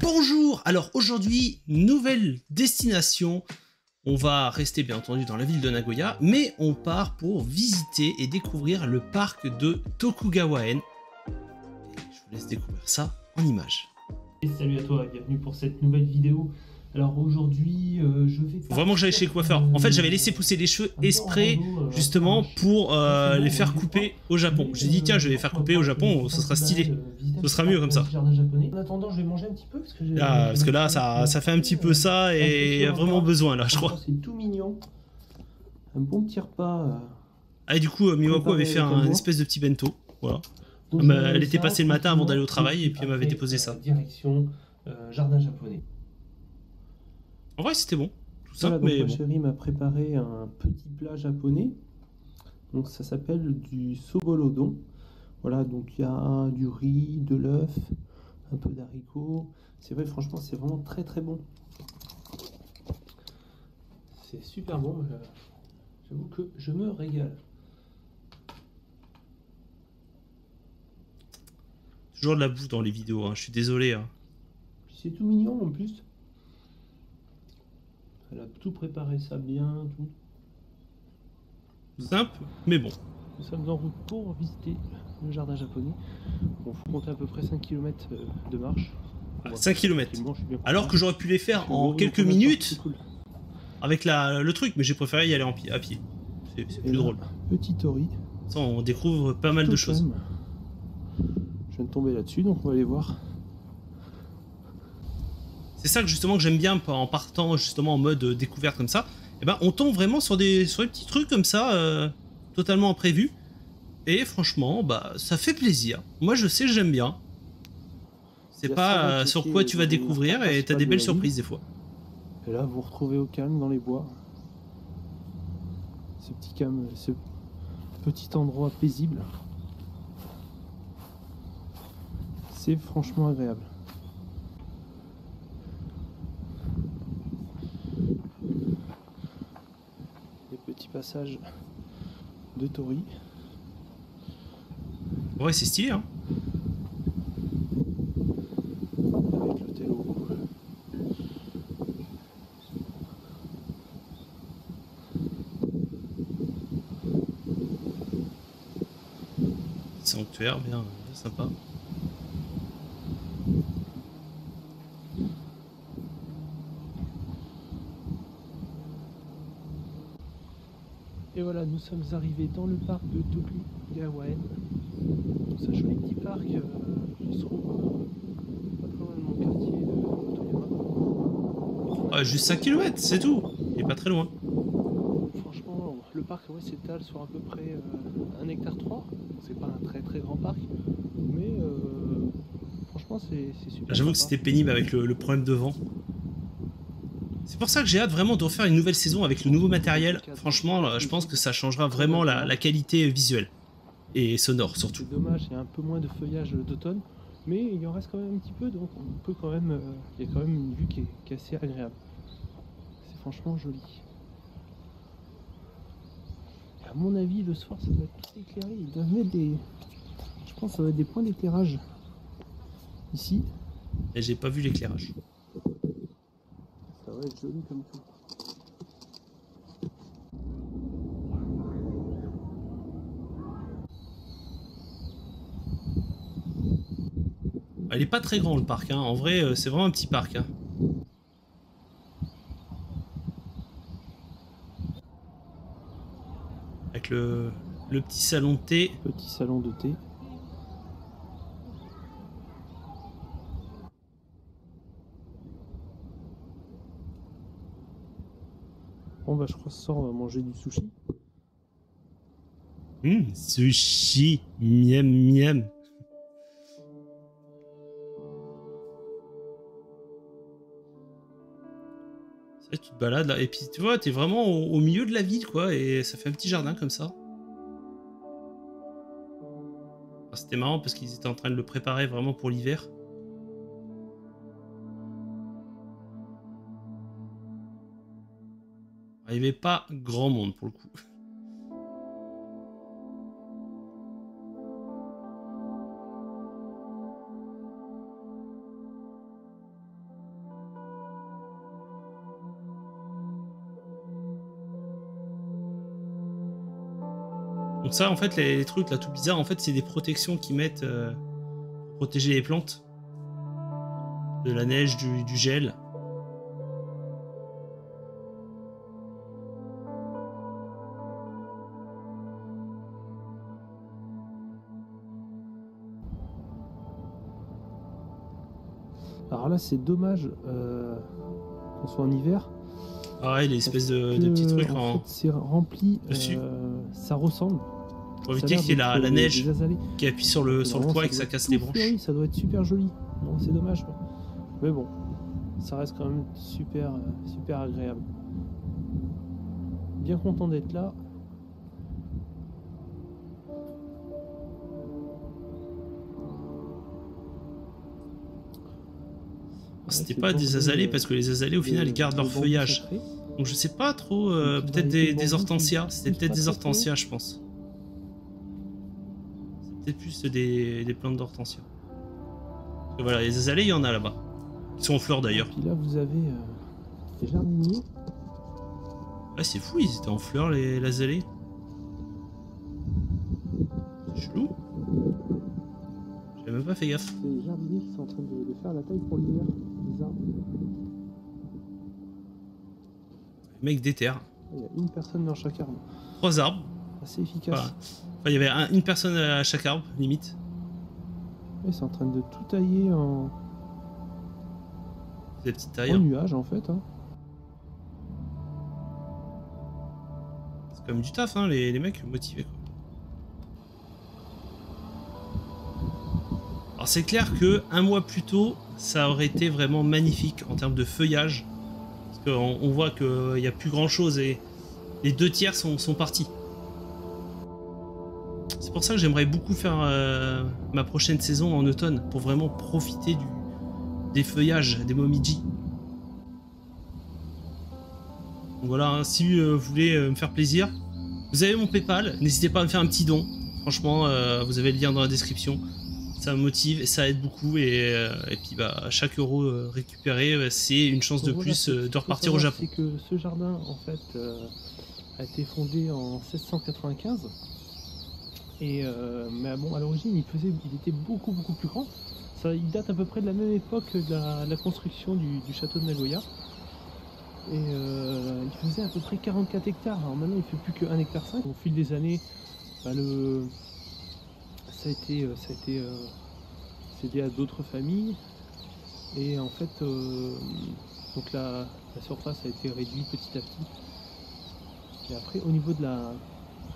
Bonjour. Alors aujourd'hui, nouvelle destination. On va rester bien entendu dans la ville de Nagoya, mais on part pour visiter et découvrir le parc de Tokugawa-en. Je vous laisse découvrir ça en images. Et salut à toi, bienvenue pour cette nouvelle vidéo. Alors aujourd'hui, je vais... Faut vraiment que j'aille chez le coiffeur. En fait, j'avais laissé pousser les cheveux exprès, justement, pour les faire couper au Japon. J'ai dit, tiens, je vais les faire couper au Japon, ce sera stylé. Ce sera mieux comme ça. En attendant, je vais manger un petit peu, parce que là, ça fait un petit peu ça, et il y a vraiment besoin, là, je crois. C'est tout mignon. Un bon petit repas. Ah, et du coup, Miwako avait fait un espèce de petit bento, voilà. Elle était passée le matin avant d'aller au travail, et puis elle m'avait déposé ça. Direction jardin japonais. En vrai, c'était bon. Tout ça, voilà, mais ma bon. chérie m'a préparé un petit plat japonais. Donc ça s'appelle du sobolodon. Voilà, donc il y a du riz, de l'œuf, un peu d'haricots. C'est vrai, franchement, c'est vraiment très très bon. C'est super bon. J'avoue que je me régale. Toujours de la bouffe dans les vidéos, hein. Je suis désolé. Hein. C'est tout mignon en plus. Elle a tout préparé ça bien, tout. Simple, mais bon. Nous sommes en route pour visiter le jardin japonais. Bon, faut compter à peu près 5 km de marche. 5 km. Alors que j'aurais pu les faire en quelques minutes avec le truc, mais j'ai préféré y aller à pied. C'est plus drôle. Petit tori. Ça, on découvre pas mal de choses. Je viens de tomber là-dessus, donc on va aller voir. C'est ça que justement que j'aime bien en partant justement en mode découverte comme ça. Et ben on tombe vraiment sur des petits trucs comme ça, totalement imprévus. Et franchement, bah ça fait plaisir. Moi je sais que j'aime bien. C'est pas sur quoi tu vas découvrir et t'as des belles surprises des fois. Et là vous vous retrouvez au calme dans les bois. Ce petit endroit paisible. C'est franchement agréable. Petit passage de tori. Ouais, c'est stylé, hein. Avec l'hôtel au bout. Sanctuaire, bien sympa. Et voilà, nous sommes arrivés dans le parc de Tokugawa-en. C'est un joli petit parc qui se trouve pas très loin de mon quartier de Toyama. Ah, juste 5 km, c'est tout. Il est pas très loin. Franchement, le parc s'étale sur à peu près 1,3 hectare. C'est pas un très très grand parc, mais franchement c'est super. J'avoue que c'était pénible avec le problème de vent. C'est pour ça que j'ai hâte vraiment de refaire une nouvelle saison avec le nouveau matériel. Franchement, je pense que ça changera vraiment la qualité visuelle. Et sonore surtout. C'est dommage, il y a un peu moins de feuillage d'automne, mais il en reste quand même un petit peu, donc on peut quand même, il y a quand même une vue qui est assez agréable. C'est franchement joli. Et à mon avis, le soir, ça doit être tout éclairé. Ils doivent mettre des... Je pense que ça doit être des points d'éclairage. Ici. Et j'ai pas vu l'éclairage. Ça va être joli comme tout. Il est pas très grand le parc, hein. En vrai, c'est vraiment un petit parc. Hein. Avec le petit salon de thé. Petit salon de thé. Bon bah je crois que ce soir on va manger du sushi. Sushi, miam miam. Ça, tu te balades là, et puis tu vois, t'es vraiment au milieu de la ville, quoi, et ça fait un petit jardin comme ça. C'était marrant parce qu'ils étaient en train de le préparer vraiment pour l'hiver. Il n'y avait pas grand monde pour le coup. Donc ça, en fait, les trucs là tout bizarres, en fait, c'est des protections qu'ils mettent pour protéger les plantes de la neige, du gel. Alors là, c'est dommage qu'on soit en hiver. Ah ouais, les espèces de petits trucs en fait, c'est rempli. dessus. Ça ressemble. Pour éviter qu'il y ait la neige qui appuie sur le toit et que ça casse les branches. Oui, ça doit être super joli. Bon, c'est dommage, quoi. Mais bon, ça reste quand même super, super agréable. Bien content d'être là. C'était pas des azalées parce que les azalées au final ils gardent leur feuillage. Donc je sais pas trop, peut-être des hortensias. C'était peut-être des hortensias, je pense. C'était plus des plantes d'hortensia. Voilà, les azalées, il y en a là-bas. Ils sont en fleurs d'ailleurs. Puis là, vous avez les jardiniers. Ouais, c'est fou, ils étaient en fleurs, les azalées. C'est chelou. J'avais même pas fait gaffe. C'est les jardiniers qui sont en train de faire la taille pour l'hiver. Les arbres. Le mec déterre. Il y a une personne dans chaque arbre. 3 arbres. Assez efficace. Voilà. Enfin, il y avait une personne à chaque arbre, limite. Ils sont en train de tout tailler en... Des petites tailles. En nuage en fait. Hein. C'est comme du taf, hein, les mecs motivés, quoi. Alors c'est clair que un mois plus tôt, ça aurait été vraiment magnifique en termes de feuillage. Parce qu'on voit qu'il n'y a plus grand chose et les 2/3 sont partis. C'est pour ça que j'aimerais beaucoup faire ma prochaine saison en automne, pour vraiment profiter des feuillages, des momiji. Donc voilà, hein, si vous voulez me faire plaisir, vous avez mon PayPal, n'hésitez pas à me faire un petit don. Franchement, vous avez le lien dans la description. Ça me motive et ça aide beaucoup. Et puis bah, chaque euro récupéré, c'est une chance de plus de repartir au Japon. C'est que ce jardin, en fait, a été fondé en 1695. Et mais bon, à l'origine, il était beaucoup plus grand. Ça, il date à peu près de la même époque de la construction du château de Nagoya. Et il faisait à peu près 44 hectares. Alors maintenant, il fait plus que 1,5 hectare. Au fil des années, bah, ça a été cédé à d'autres familles. Et en fait, donc la surface a été réduite petit à petit. Et après, au niveau de la...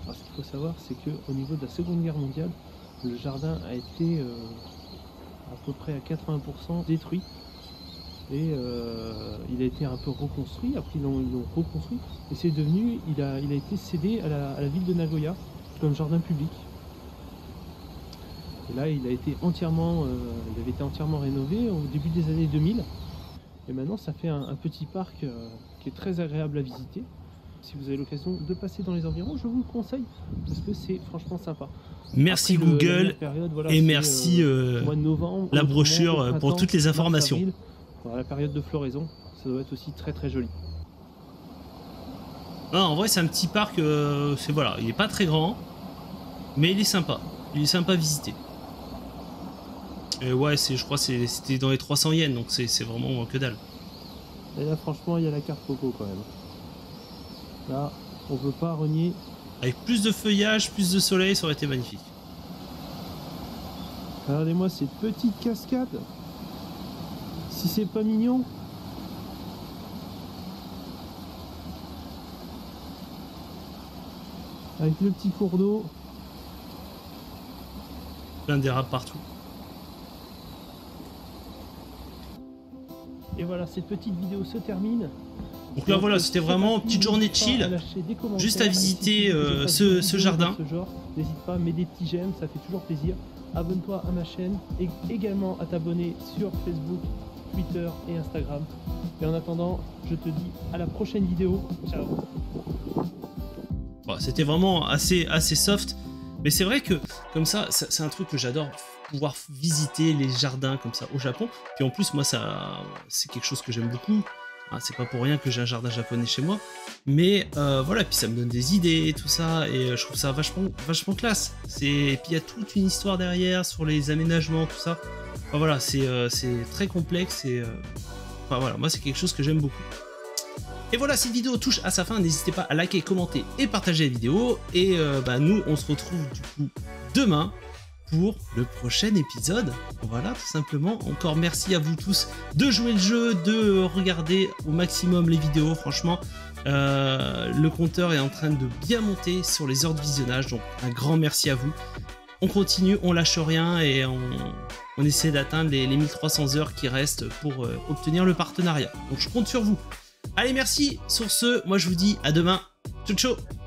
Alors, ce qu'il faut savoir, c'est qu'au niveau de la Seconde Guerre mondiale, le jardin a été à peu près à 80% détruit. Et il a été un peu reconstruit. Après, ils l'ont reconstruit. Et c'est devenu... Il a été cédé à la ville de Nagoya comme jardin public. Et là, il avait été entièrement rénové au début des années 2000. Et maintenant, ça fait un petit parc qui est très agréable à visiter. Si vous avez l'occasion de passer dans les environs, je vous le conseille parce que c'est franchement sympa. Merci après, Google période, voilà, et merci mois de novembre, la brochure pour toutes les informations. Avril, la période de floraison, ça doit être aussi très joli. Non, en vrai, c'est un petit parc. Voilà, il est pas très grand, mais il est sympa. Il est sympa à visiter. Et ouais, je crois que c'était dans les 300 yens, donc c'est vraiment que dalle. Et là, franchement, il y a la carte Coco quand même. Là, on veut pas renier. Avec plus de feuillage, plus de soleil, ça aurait été magnifique. Regardez-moi cette petite cascade. Si c'est pas mignon. Avec le petit cours d'eau. Plein d'érables partout. Et voilà, cette petite vidéo se termine. Donc là voilà, c'était vraiment une petite journée de chill, juste à visiter ce jardin. N'hésite pas à mettre des petits j'aime, ça fait toujours plaisir. Abonne-toi à ma chaîne et également à t'abonner sur Facebook, Twitter et Instagram. Et en attendant, je te dis à la prochaine vidéo. Ciao. Bon, c'était vraiment assez soft, mais c'est vrai que comme ça, c'est un truc que j'adore, pouvoir visiter les jardins comme ça au Japon. Puis en plus, moi, c'est quelque chose que j'aime beaucoup. Hein, c'est pas pour rien que j'ai un jardin japonais chez moi. Mais voilà, puis ça me donne des idées, tout ça, et je trouve ça vachement classe. Et puis il y a toute une histoire derrière sur les aménagements, tout ça. Enfin voilà, c'est très complexe et enfin voilà, moi c'est quelque chose que j'aime beaucoup. Et voilà, cette vidéo touche à sa fin, n'hésitez pas à liker, commenter et partager la vidéo. Et nous, on se retrouve du coup demain pour le prochain épisode. Voilà, tout simplement. Encore merci à vous tous de jouer le jeu, de regarder au maximum les vidéos. Franchement, le compteur est en train de bien monter sur les heures de visionnage, donc un grand merci à vous. On continue, on lâche rien et on essaie d'atteindre les 1300 heures qui restent pour obtenir le partenariat. Donc je compte sur vous. Allez, merci. Sur ce, moi je vous dis à demain. Ciao, ciao.